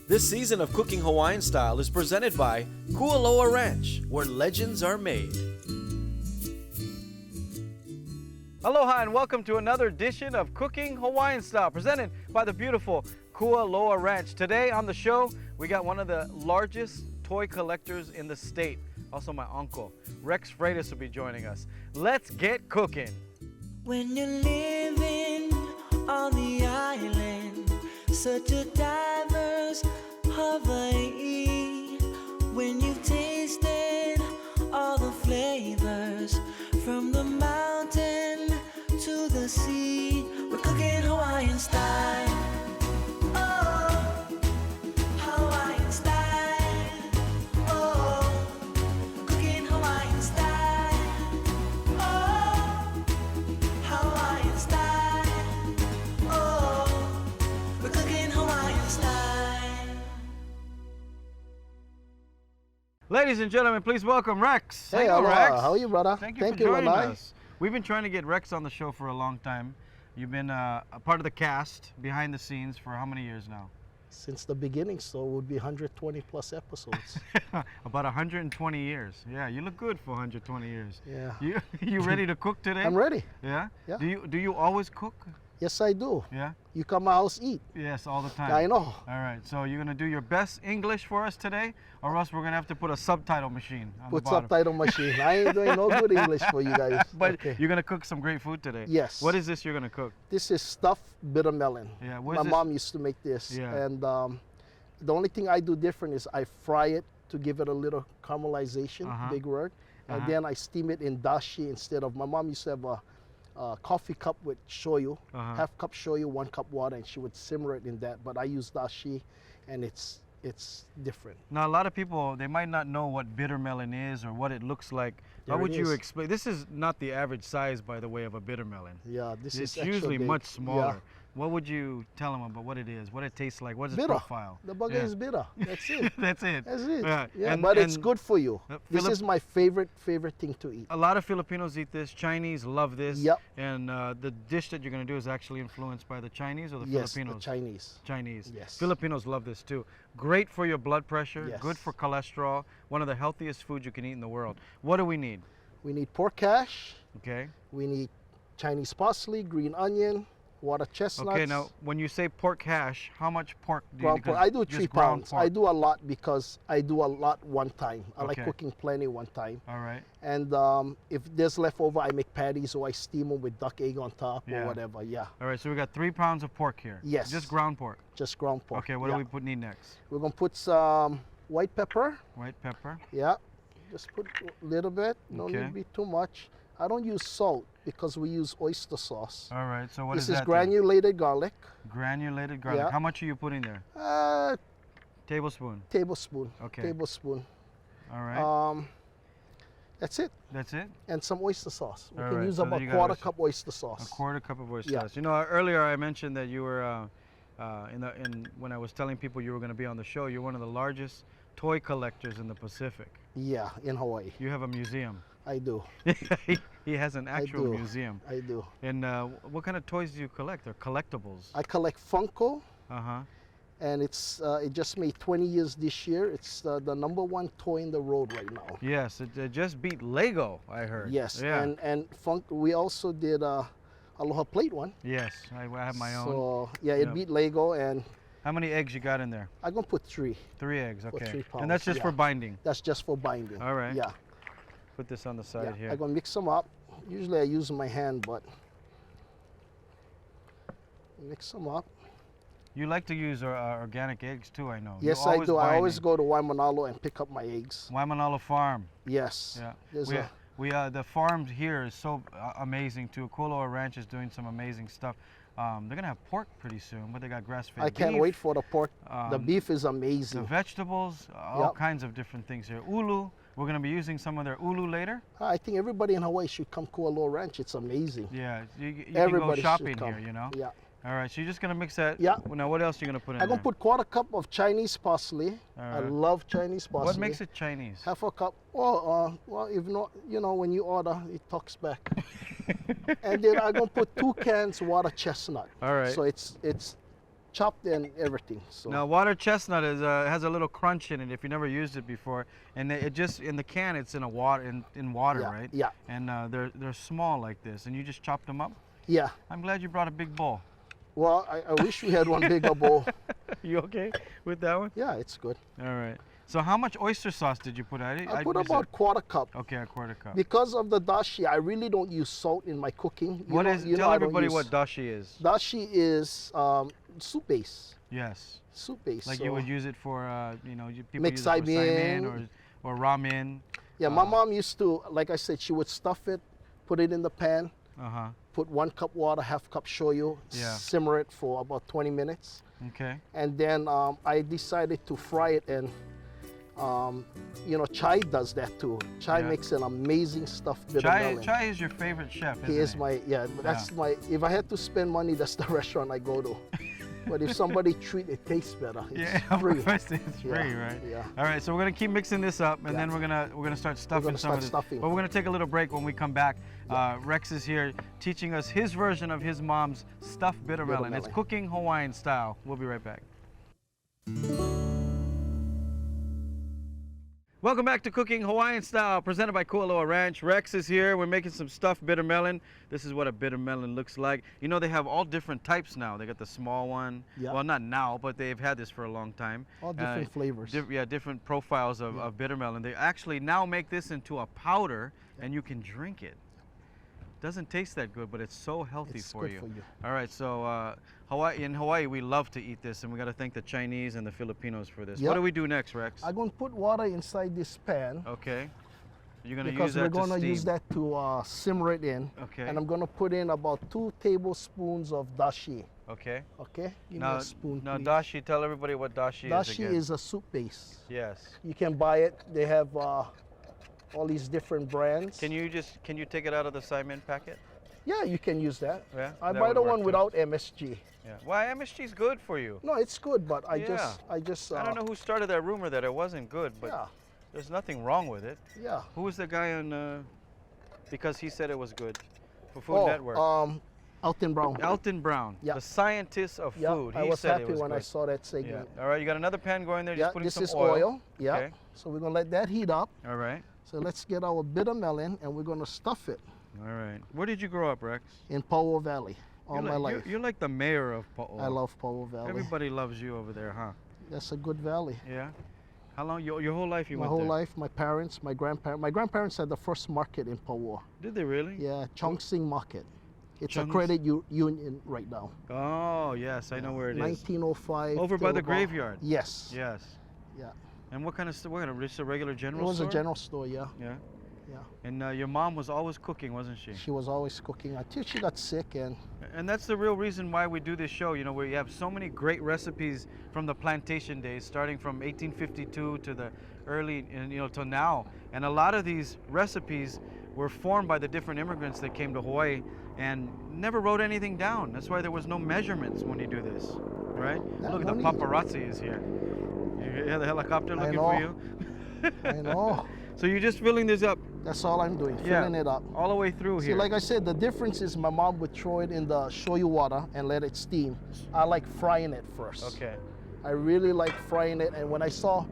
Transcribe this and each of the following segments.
This season of Cooking Hawaiian Style is presented by Pauoa Ranch, where legends are made. Aloha and welcome to another edition of Cooking Hawaiian Style, presented by the beautiful Pauoa Ranch. Today on the show, we got one of the largest toy collectors in the state. Also my uncle, Rex Freitas, will be joining us. Let's get cooking. When you're living on the island, such a diverse Hawaii. When you've tasted all the flavors, from the mountain to the sea, we're cooking Hawaiian style. Oh, Hawaiian style. Oh, cooking Hawaiian style. Oh, Hawaiian style. Oh, we're cooking Hawaiian style. Ladies and gentlemen, please welcome Rex. Hey, Hello, aloha. Rex. How are you, brother? Thank you for joining us. We've been trying to get Rex on the show for a long time. You've been a part of the cast, behind the scenes, for how many years now? Since the beginning, so it would be 120 plus episodes. About 120 years. Yeah, you look good for 120 years. Yeah. You ready to cook today? I'm ready. Yeah? Yeah. Do you always cook? Yes, I do. Yeah? You come my house, eat. Yes, all the time. I know. All right, so you're gonna do your best English for us today, or else we're gonna have to put a subtitle machine on Put the bottom. subtitle machine. I ain't doing no good English for you guys. But okay. you're gonna cook some great food today. Yes. What is this you're gonna cook? This is stuffed bitter melon. Yeah. My mom used to make this. Yeah. And the only thing I do different is I fry it to give it a little caramelization, big word. And then I steam it in dashi instead of, my mom used to have a coffee cup with shoyu, half cup shoyu, 1 cup water, and she would simmer it in that. But I use dashi, and it's different. Now, a lot of people, they might not know what bitter melon is or what it looks like. How There would it you is. explain? This is not the average size, by the way, of a bitter melon. Yeah, this It's is extra usually big. much smaller. Yeah. What would you tell them about what it is, what it tastes like, what's its Bitter. profile? The burger Yeah. is bitter. That's it. That's it. That's it. Yeah. Yeah, And- but it's and, good for you. This Philip- is my favorite thing to eat. A lot of Filipinos eat this. Chinese love this. Yep. And the dish that you're going to do is actually influenced by the Chinese or the Yes, Filipinos? the Chinese. Chinese. Yes. Filipinos love this too. Great for your blood pressure, Yes. good for cholesterol, one of the healthiest foods you can eat in the world. What do we need? We need pork hash. Okay. We need Chinese parsley, green onion, water chestnuts. Okay, now when you say pork hash, how much pork do you ground pork. I do just 3 ground pounds. pork. I do a lot because I do a lot one time. I like Okay. cooking plenty one time. All right. And if there's leftover, I make patties or I steam them with duck egg on top Yeah. or whatever. Yeah, All right, so we got 3 pounds of pork here. Yes. Just ground pork. just ground pork. Okay, what yeah. do we need next? We're gonna put some white pepper. White pepper. Yeah, just put a little bit. No Okay. need to be too much. I don't use salt because we use oyster sauce. All right, so what This is is that? then? granulated garlic. Granulated garlic. Yeah. How much are you putting there? Tablespoon. Tablespoon. Okay. Tablespoon. All right. That's it. That's it? And some oyster sauce. We All can right, use so about then you got quarter oyster- cup oyster sauce. A quarter cup of oyster Yeah. sauce. You know, earlier I mentioned that you were, when I was telling people you were going to be on the show, you're one of the largest toy collectors in the Pacific. Yeah, in Hawaii. You have a museum. I do. He has an actual do. museum. I do. And what kind of toys do you collect? They're collectibles. I collect Funko, Uh-huh. and it just made 20 years this year. It's the #1 toy in the road right now. Yes, it just beat Lego, I heard. Yes, Yeah. and we also did Aloha Plate one. Yes, I have my own. So yeah, it Yeah. beat Lego, and How many eggs you got in there? I'm gonna put 3. 3 eggs, okay. 3 And that's pounds, just for yeah. binding. That's just for binding. All right. Yeah. Put this on the side Yeah. here. I'm gonna mix them up. Usually I use my hand, but mix them up. You like to use organic eggs too, I know. Yes, You I do. I always binding. go to Waimanalo and pick up my eggs. Waimanalo Farm. Yes. Yeah. There's The farm here is so amazing too. Pauoa Ranch is doing some amazing stuff. They're gonna have pork pretty soon, but they got grass-fed I can't beef, wait for the pork. The um, beef is the amazing. vegetables, all Yep. kinds of different things here. Ulu, we're gonna be using some of their ulu later. I think everybody in Hawaii should come Kualoa Ranch. It's amazing. Yeah, you can Everybody go should shopping come. here, you know. Yeah. All right, so you're just gonna mix that. Yeah. Now, what else are you gonna put in I'm there? gonna put quarter cup of Chinese parsley. All I right. love Chinese parsley. What makes it Chinese? Half a cup. Well, if not, when you order, it talks back. And then I'm gonna put 2 cans water chestnut. All right. So it's chopped and everything. So Now, water chestnut is has a little crunch in it if you never used it before, and it just in the can it's in a water in water, yeah, right? yeah, And they're small like this, and you just chop them up. yeah. I'm glad you brought a big bowl. Well, I wish we had one bigger bowl. You okay with that one? Yeah, it's good. All right. So how much oyster sauce did you put? I put about quarter cup. Okay, a quarter cup. Because of the dashi, I really don't use salt in my cooking. Tell everybody what dashi is. Dashi is soup base. Yes. Soup base. Like so you would use it for, people Mix use it for saimin. saimin or ramen. Yeah, my mom used to, like I said, she would stuff it, put it in the pan, Uh-huh. put 1 cup water, half cup shoyu, Yeah. simmer it for about 20 minutes. Okay. And then I decided to fry it, and Chai does that too. Chai Yeah. makes an amazing stuffed bitter melon. Chai is your favorite chef, isn't He is my, that's my, if I had to spend money, that's the restaurant I go to. But if somebody treat it tastes better, it's Yeah, free. of course it's free, Yeah, right? yeah. All right, so we're gonna keep mixing this up, and Yeah. then we're gonna start stuffing some of this. stuffing. But we're gonna take a little break. When we come back, Rex is here teaching us his version of his mom's stuffed bitter melon. It's melon. Cooking Hawaiian Style. We'll be right back. Welcome back to Cooking Hawaiian Style, presented by Pauoa Ranch. Rex is here. We're making some stuffed bitter melon. This is what a bitter melon looks like. You know, they have all different types now. They got the small one. Yeah. Well, not now, but they've had this for a long time. All different flavors. Different profiles of bitter melon. They actually now make this into a powder, and you can drink it. Doesn't taste that good, but it's so healthy It's for good you. for you. All right, so in Hawaii, we love to eat this, and we got to thank the Chinese and the Filipinos for this. Yep. What do we do next, Rex? I'm going to put water inside this pan. Okay. You're going to use Because that we're to going to steam. use that to simmer it in. Okay. And I'm going to put in about 2 tablespoons of dashi. Okay. Okay? Give me Now, a spoon, now please. dashi, tell everybody what dashi is Dashi again. is a soup base. Yes. You can buy it. They have all these different brands. Can you take it out of the Simon packet? Yeah, you can use that. Yeah, I that buy would the work one too. without MSG. Yeah. Why MSG is good for you? No, it's good, but I Yeah. just I don't know who started that rumor that it wasn't good, but yeah, there's nothing wrong with it. yeah. Who was the guy on? Because he said it was good for Food Network. Alton Brown. Elton Brown, Yeah. the scientist of Yeah, food. I He was said happy it was when I good. saw that Yeah. segment. All right, you got another pan going there. Just Yeah, putting this some is oil. Yeah. Okay. So we're gonna let that heat up. All right. So let's get our bitter melon, and we're gonna stuff it All right. Where did you grow up, Rex? in Pauoa Valley all You're my like, life. You're like the mayor of Pauoa. I love Pauoa Valley. Everybody loves you over there, huh? That's a good valley. Yeah. How long? Your whole life you My went whole there? life, my parents, my grandparents. My grandparents had the first market in Pauoa. Did they really? Yeah, Chongsing Market. It's a Chongs- credit union right now. Oh yes, I know where it is. 1905. Over by till the about- graveyard. Yes. Yes. Yeah. And what kind of store? What kind of? Just a regular It general was store? a general store. Yeah. Yeah. Yeah. And your mom was always cooking, wasn't she? She was always cooking until she got sick, and And that's the real reason why we do this show, you know, where you have so many great recipes from the plantation days, starting from 1852 to the early, till now. And a lot of these recipes were formed by the different immigrants that came to Hawaii and never wrote anything down. That's why there was no measurements when you do this, right? Yeah, Look, no the need. paparazzi is here. You hear the helicopter I looking know. for you? I know. So you're just filling this up That's all I'm doing, Yeah. filling it up. all the way through See, here. like I said, the difference is my mom would throw it in the shoyu water and let it steam. I like frying it first. Okay. I really like frying it. And when I saw,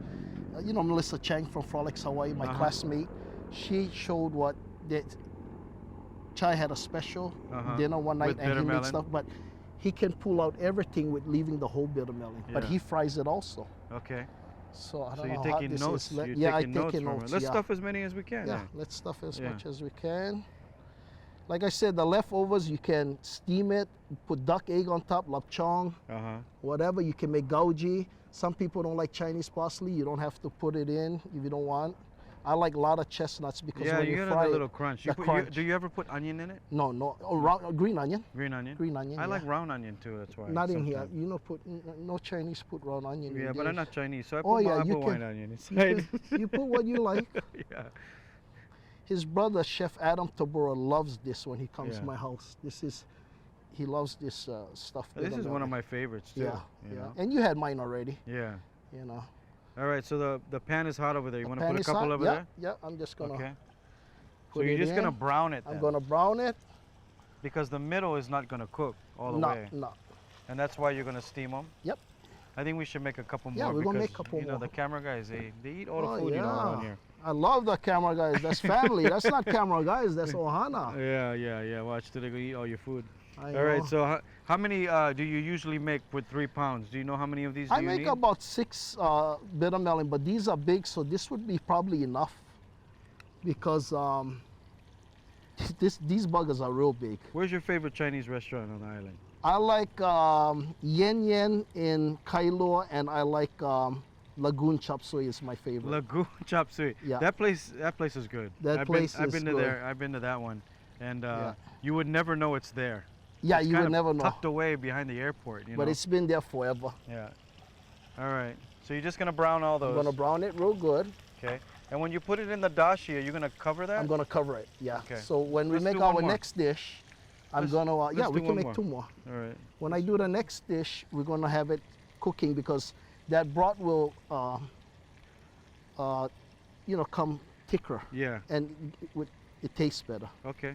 Melissa Chang from Frolics Hawaii, my Uh-huh. classmate, she showed what that Chai had a special Uh-huh. dinner one night With and bitter he made melon. stuff, but he can pull out everything with leaving the whole bitter melon. But Yeah. he fries it also. Okay. So I So don't you're know how hot taking this notes. is. You're Yeah, taking I'm notes taking from it. notes. Let's yeah. stuff as many as we can. Yeah, then. let's stuff as Yeah. much as we can. Like I said, the leftovers, you can steam it, put duck egg on top, lapchong, Uh-huh. whatever. You can make gauji. Some people don't like Chinese parsley. You don't have to put it in if you don't want. I like a lot of chestnuts because Yeah, when you you got fry a it, little crunch. the crunch. Do you ever put onion in it? No, green onion. Green onion? Green onion, I yeah. like round onion too, that's why. Not in here. sometimes. You know, no Chinese put round onion in Yeah, but I'm theirs. not Chinese, so I put Oh, yeah, I you put can- white onion You, inside. you put what you like. Yeah. His brother, Chef Adam Tabora, loves this when he comes Yeah. to my house. He loves this stuff. This is one of my favorites too. Yeah, you yeah. know? And you had mine already, Yeah. you know. All right, so the pan is hot over there. You want to Pan put a is couple hot. over yeah, there? Yeah, I'm just gonna Okay. So put you're it just gonna in. brown it then? I'm gonna brown it. Because the middle is not gonna cook all the No, way. no. And that's why you're gonna steam them? Yep. I think we should make a couple more. Yeah, we're because, gonna make a couple you know, more. the camera guys, they eat all the Oh, food, you know, yeah. around here. I love the camera guys. That's family. That's not camera guys. That's Ohana. Yeah. Watch, they're gonna eat all your food. I All right, know. so how many do you usually make with 3 pounds? Do you know how many of these I do you make need? about 6 bitter melon, but these are big, so this would be probably enough because these burgers are real big. Where's your favorite Chinese restaurant on the island? I like Yen Yen in Kailua, and I like Lagoon Chop Suey is my favorite. Lagoon Chop Suey. Yeah. That place is good. That place I've is been to good. there. I've been to that one, and Yeah. you would never know it's there. Yeah, It's you kind would of never know. tucked away behind the airport, you But know. it's been there forever. Yeah. All right. So you're just gonna brown all I'm those. gonna brown it real good. Okay. And when you put it in the dashi, are you gonna cover that? I'm gonna cover it. Yeah. Okay. So when we Let's make do one our more. next dish, I'm Let's- gonna let's yeah, do we can one make more. 2 more. All right. When I do the next dish, we're gonna have it cooking because that broth will come thicker Yeah. and it tastes better. Okay.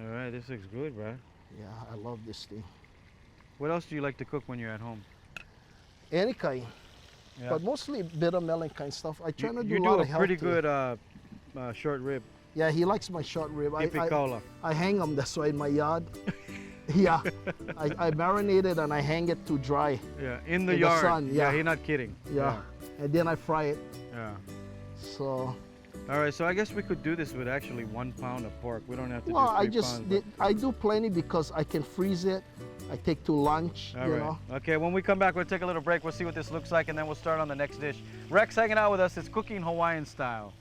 All right. This looks good, bro. Yeah, I love this thing. What else do you like to cook when you're at home? Any kind, Yeah. but mostly bitter melon kind stuff. I try to do you a do lot a of pretty healthy. good short rib. Yeah, he likes my short rib. Pipikaula. I hang them, that's why, in my yard. Yeah, I marinate it and I hang it to dry. Yeah, in the In the yard. sun, yeah. He's not kidding. Yeah. And then I fry it. Yeah. So, All right, so I guess we could do this with actually 1 pound of pork. We don't have to well, do 3 I just pounds. did, I do plenty because I can freeze it. I take to lunch, All you right. know. Okay, when we come back, we'll take a little break. We'll see what this looks like, and then we'll start on the next dish. Rex hanging out with us. It's Cooking Hawaiian Style.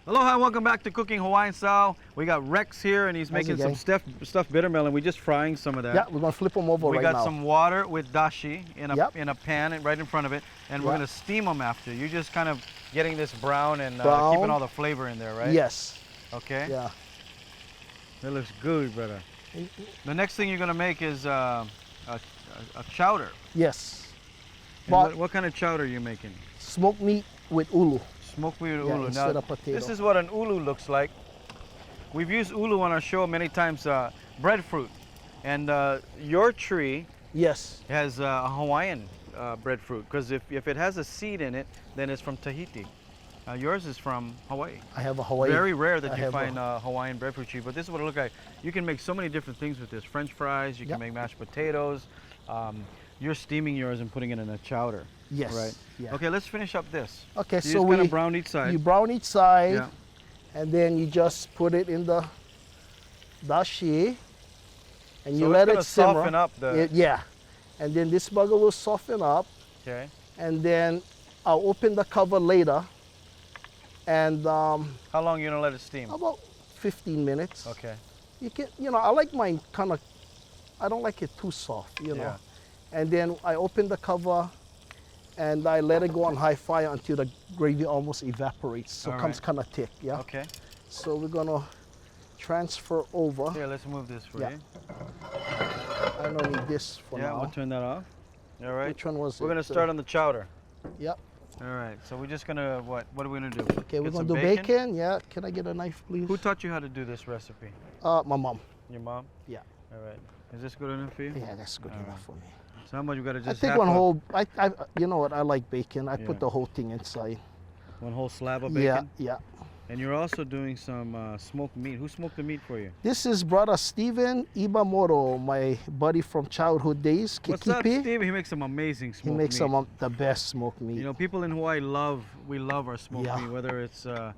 Aloha, and welcome back to Cooking Hawaiian Style. We got Rex here, and he's How's it making some stuffed bitter melon. We're just frying some of that. Yeah, we're gonna flip them over We right got now. some water with dashi in a Yep. in a pan and right in front of it, and we're Yeah. gonna steam them after. You're just kind of getting this brown and Brown. keeping all the flavor in there, right? Yes. Okay. Yeah. That looks good, brother. The next thing you're gonna make is a chowder. Yes. And But what kind of chowder are you making? smoked meat with ulu. Smoked with Yeah, ulu. instead Now, of potato. this is what an ulu looks like. We've used ulu on our show many times, breadfruit. And your tree Yes. has a Hawaiian breadfruit, because if it has a seed in it, then it's from Tahiti. Yours is from Hawaii. I have a Hawaii. Very rare that I you have find Hawaiian breadfruit tree, but this is what it looks like. You can make so many different things with this. French fries, you can Yep. make mashed potatoes. You're steaming yours and putting it in a chowder. Yes. Right. Yeah. Okay, let's finish up this. Okay, You so just we kind of brown each side. you brown each side, Yeah. and then you just put it in the dashi, and So you it's let gonna it simmer. soften up the. Yeah, and then this burger will soften up, Okay. and then I'll open the cover later, and How long you gonna let it steam? about 15 minutes. Okay. You can, I like mine kind of. I don't like it too soft, Yeah. And then I open the cover, and I let it go on high fire until the gravy almost evaporates, so All it comes right. kind of thick. Yeah. Okay. So we're gonna transfer over. Here, let's move this for Yeah. you. I don't need this for Yeah, now. we'll turn that off. All right. Which one was it? We're gonna start on the chowder. Yep. All right. So we're just gonna what? What are we gonna do? Okay, we're Get gonna some do bacon. Yeah. Can I get a knife, please? Who taught you how to do this recipe? My mom. Your mom? Yeah. All right. Is this good enough for you? Yeah, that's good All enough right. for me. So how much we gotta I just take half one a- whole. You know what? I like bacon. I Yeah. put the whole thing inside. one whole slab of bacon? Yeah, yeah. And you're also doing some smoked meat. Who smoked the meat for you? This is brother Steven Ibamoto, my buddy from childhood days. What's up, Kikipi. Steve? He makes some amazing He smoked makes meat. some of the best smoked meat. You know, people in Hawaii we love our smoked Yeah. meat, whether it's a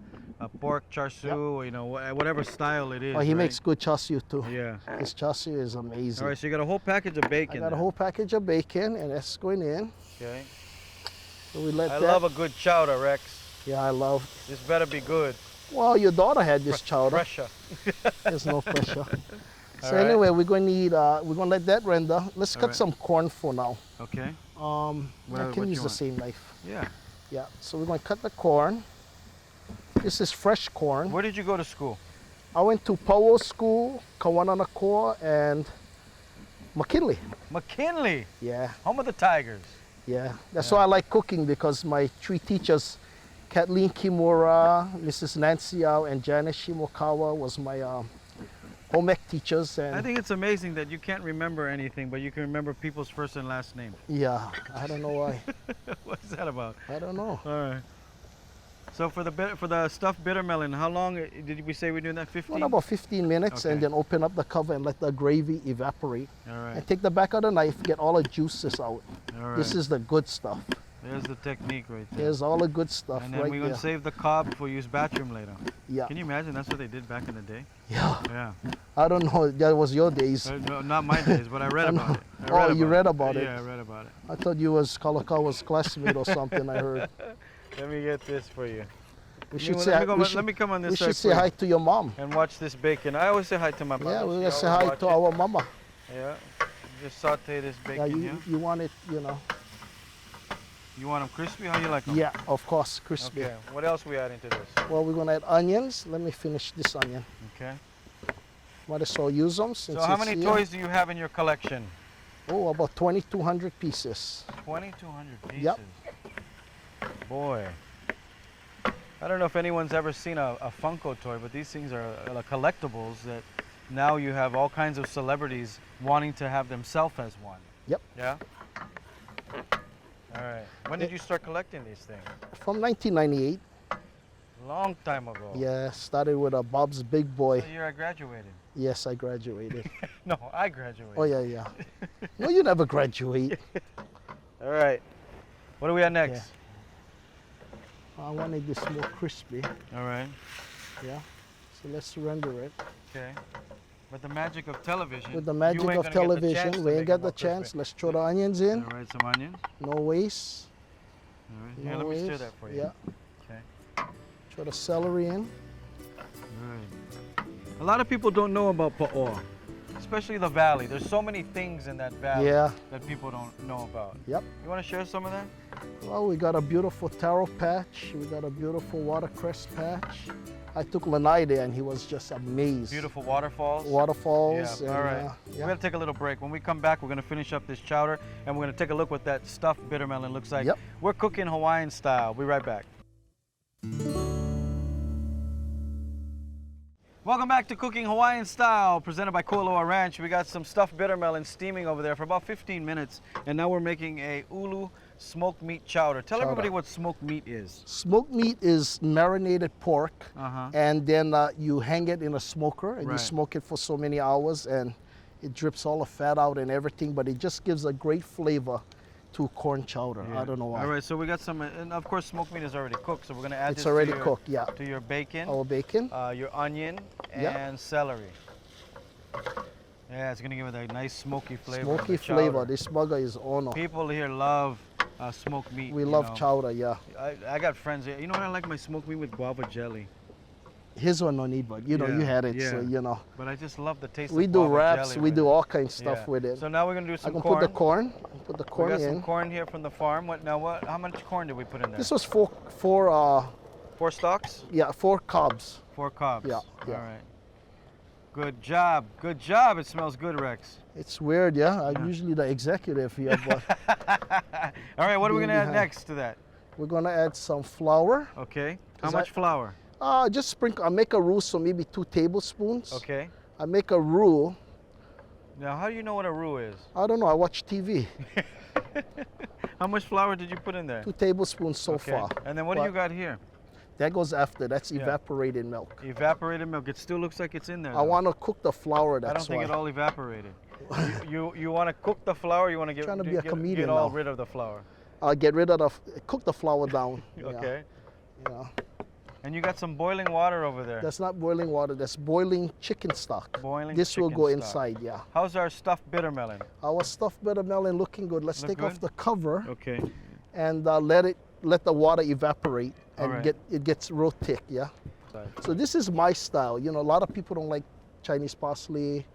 pork char siu, or, whatever style it is. Oh, he right? makes good char siu too. Yeah. His char siu is amazing. All right, so you got a whole package of I bacon. got a there. whole package of bacon, and that's going in. Okay. So we let I that. love a good chowder, Rex. Yeah, I love. This better be good. Well, your daughter had this chowder. Pressure. There's no pressure. So right. anyway, we're going to need. We're going to let that render. Let's All cut right. some corn for now. Okay. I what can you use the want? same knife. Yeah. Yeah. So we're going to cut the corn. This is fresh corn. Where did you go to school? I went to Pauoa School, Kawananakua, and McKinley. McKinley, Yeah, home of the Tigers. yeah. That's why I like cooking, because my three teachers, Kathleen Kimura, Mrs. Nancy Yao, and Janice Shimokawa was my home ec teachers. And I think it's amazing that you can't remember anything, but you can remember people's first and last name. yeah, I don't know why. What's that about? I don't know. All right. So for the stuffed bitter melon, how long did we say we're doing that? 15? Well, about 15 minutes, and Okay. then open up the cover and let the gravy evaporate. All right. And take the back of the knife, get all the juices out. All right. This is the good stuff. There's the technique right there. There's all the good stuff And then right we're there. going to save the cob for use bathroom later. Yeah, Can you imagine that's what they did back in the day? yeah. Yeah. I don't know. That was your days. No, not my days, but I read about it. Oh, you read about it? Yeah, I read about it. I thought you was Kalakawa's classmate or something. I heard. Let me get this for you. We Let should me, say. let me, go, we let should, me come on this we side should say for you hi to your mom. and watch this bacon. I always say hi to my mom. Yeah, we're She gonna say always hi watch to it. our mama. Yeah. Just saute this Yeah, bacon here. you want it, you know. You want them crispy? How you like them? Yeah, of course, crispy. Okay. What else we adding to this? Well, we're gonna add onions. Let me finish this onion. Okay. Might as well use them since So how it's many here. toys do you have in your collection? Oh, about 2,200 pieces. 2,200 pieces. Yep. Boy. I don't know if anyone's ever seen a Funko toy, but these things are collectibles that now you have all kinds of celebrities wanting to have themselves as one. Yep. Yeah? All right. When did you start collecting these things? From 1998. Long time ago. Yeah, started with a Bob's Big Boy. The year I graduated. Yes, I graduated. No, I graduated. Oh yeah, yeah. No, you never graduate. All right. What do we have next? I wanted this more crispy. All right. Yeah. So let's render it. Okay. With the magic of television. With the you magic ain't of gonna get the chance television, to we make ain't it got more the chance. crispy. Let's throw the onions in. All right, some onions. No waste. All right. No Here, let me stir waste. that for you. Yeah. Okay. Throw the celery in. Right. A lot of people don't know about Pauoa, especially the valley. There's so many things in that valley Yeah. that people don't know about. Yep. You want to share some of that? Well, we got a beautiful taro patch. We got a beautiful watercress patch. I took Lanai there and he was just amazed. Beautiful waterfalls. Waterfalls. Yeah. And, All right. yeah. We're gonna take a little break. When we come back, we're gonna finish up this chowder and we're gonna take a look what that stuffed bitter melon looks like. Yep. We're cooking Hawaiian style. We'll be right back. Welcome back to Cooking Hawaiian Style, presented by Pauoa Ranch. We got some stuffed bitter melon steaming over there for about 15 minutes, and now we're making a ulu smoked meat chowder. Tell everybody what smoked meat is. Smoked meat is marinated pork, Uh-huh. and then you hang it in a smoker and you Right. smoke it for so many hours, and it drips all the fat out and everything, but it just gives a great flavor to corn chowder. I don't know why. All right, so we got some, and of course smoked meat is already cooked, so we're gonna add It's this already to your, cooked, yeah. to your bacon, Our bacon. your onion, Yeah. and celery. Yeah, it's gonna give it a nice smoky flavor. of Smoky the chowder. flavor. This burger is honor. People here love smoked meat. We you love know. chowder, yeah. I got friends here. You know what? I like my smoked meat with guava jelly. His one no need, but you know, you Yeah, had it, so yeah. you know. But I just love the taste We of do guava wraps, jelly we with do it. all kinds of stuff Yeah. with it. So now we're gonna do I some can corn. put the corn. Put the We corn got in. some corn here from the farm. What now? What? How much corn did we put in there? This was four 4 stalks, 4 cobs. 4 cobs. Yeah, yeah. All right. Good job. Good job. It smells good, Rex. It's weird, yeah. I'm usually the executive here, but All right. What are we Being gonna add behind. next to that? we're gonna add some flour. Okay. How Is much that- flour? Just sprinkle. I make a roux, so maybe 2 tablespoons. Okay. I make a roux. Now, how do you know what a roux is? I don't know. I watch TV. How much flour did you put in there? 2 tablespoons so Okay. far. And then what do you But got here? That goes after. That's Yeah. evaporated milk. Evaporated milk. It still looks like it's in there. I though. want to cook the flour. I don't That's think why. it all evaporated. you want to cook the flour? You want to get Trying to be a get comedian all now. rid of the flour. Get rid of cook the flour down. Okay. Yeah. And you got some boiling water over there. That's not boiling water. That's boiling chicken stock. Boiling This will chicken go stock. inside. Yeah. How's our stuffed bitter melon? Our stuffed bitter melon looking good. Let's Look take off good? the cover Okay. and let the water evaporate and Alright. it gets real thick. Yeah. So this is my style. You know, a lot of people don't like Chinese parsley.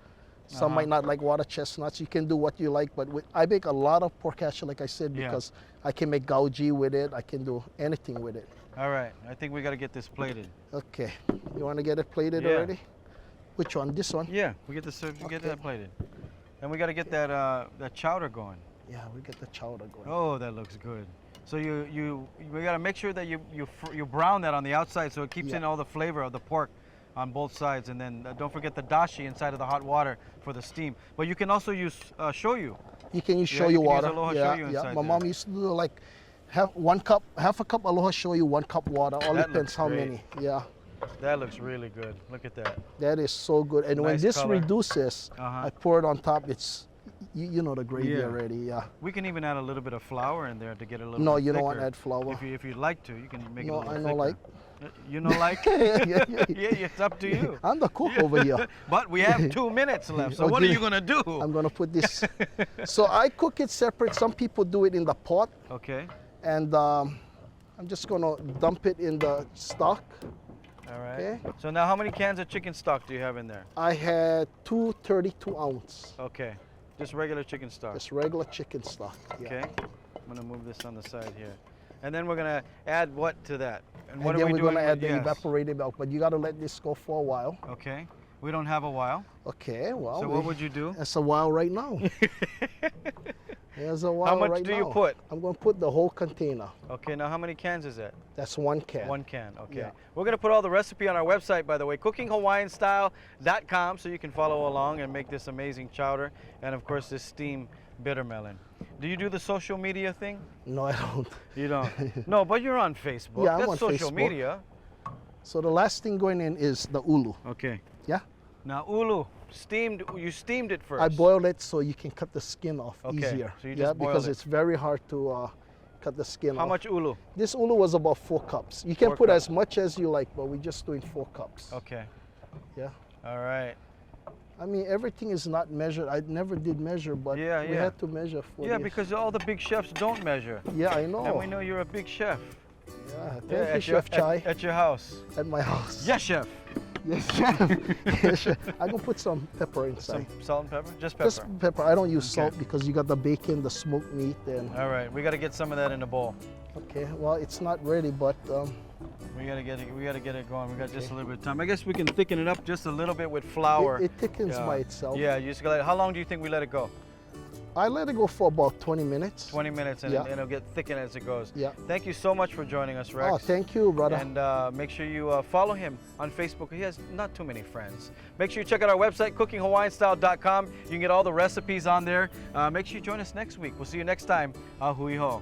Some Uh-huh. might not like water chestnuts. You can do what you like, but I make a lot of pork hash, like I said, Yeah. because I can make gaoji with it. I can do anything with it. All right. I think we got to get this plated. Okay. You want to get it plated Yeah. already? Which one? This one? Yeah, we get this. We get Okay. that plated. And we got to get that chowder going. Yeah, we get the chowder going. Oh, that looks good. So we got to make sure that you brown that on the outside so it keeps Yeah. in all the flavor of the pork on both sides, and then don't forget the dashi inside of the hot water for the steam. But you can also use shoyu. You can use Yeah, shoyu you can use water. aloha yeah, shoyu yeah. inside My there. mom used to do like half a cup aloha shoyu, 1 cup water. All That depends looks how great. many. Yeah, That looks really good. Look at that. that is so good. And when Nice this color. reduces, Uh-huh. I pour it on top. It's you know the gravy Yeah. already. Yeah. We can even add a little bit of flour in there to get it a little No, bit you don't thicker. want to add flour. If you'd like to, you can make No, it a I little don't like. You know like? yeah. Yeah, it's up to you. I'm the cook over here. But we have 2 minutes left, so Oh, what are give you me- gonna do? I'm gonna put this. So I cook it separate. Some people do it in the pot, Okay, and I'm just gonna dump it in the stock. all right. Okay. So now how many cans of chicken stock do you have in there? I had 2 32-ounce, Okay, just regular chicken stock. just regular chicken stock. Yeah. Okay, I'm gonna move this on the side here. And then we're gonna add what to that? And what then are we we're doing gonna add with- the yes. evaporated milk, but you gotta let this go for a while. Okay, we don't have a while. Okay, well. So what would you do? It's a while right now. There's a while much right do you now. put? I'm gonna put the whole container. Okay, now how many cans is that? That's 1 can. 1 can, okay. Yeah. We're gonna put all the recipe on our website, by the way, cookinghawaiianstyle.com, so you can follow along and make this amazing chowder, and of course this steamed bitter melon. Do you do the social media thing? No, I don't. You don't? No, but you're on Facebook. Yeah, I'm That's on social Facebook. media. So the last thing going in is the ulu. Okay. Yeah. Now ulu, you steamed it first. I boil it so you can cut the skin off Okay, easier. so you yeah, just boil because it. it's very hard to cut the skin How off. much ulu? This ulu was about 4 cups. You can 4 put cups. as much as you like, but we're just doing 4 cups. Okay. Yeah. All right. I mean, everything is not measured. I never did measure, but Yeah, we yeah. had to measure for Yeah, this. because all the big chefs don't measure. Yeah, I know. And we know you're a big chef. Yeah, thank Yeah, you, at Chef Chai, At your house. at my house. Yes, chef. Yes, chef. Yes, chef. I'm gonna put some pepper inside. Some salt and pepper? Just pepper. Just pepper. I don't use Okay. salt because you got the bacon, the smoked meat, and All right, we got to get some of that in the bowl. okay. Well, it's not ready, but We got to get it going. We got just a little bit of time. I guess we can thicken it up just a little bit with flour. it thickens Yeah. by itself. Yeah, you just got. How long do you think we let it go? I let it go for about 20 minutes. 20 minutes, and Yeah. it'll get thickened as it goes. Yeah. Thank you so much for joining us, Rex. Oh, thank you, brother. And make sure you follow him on Facebook. He has not too many friends. Make sure you check out our website, cookinghawaiianstyle.com. You can get all the recipes on there. Make sure you join us next week. We'll see you next time. Hui ho.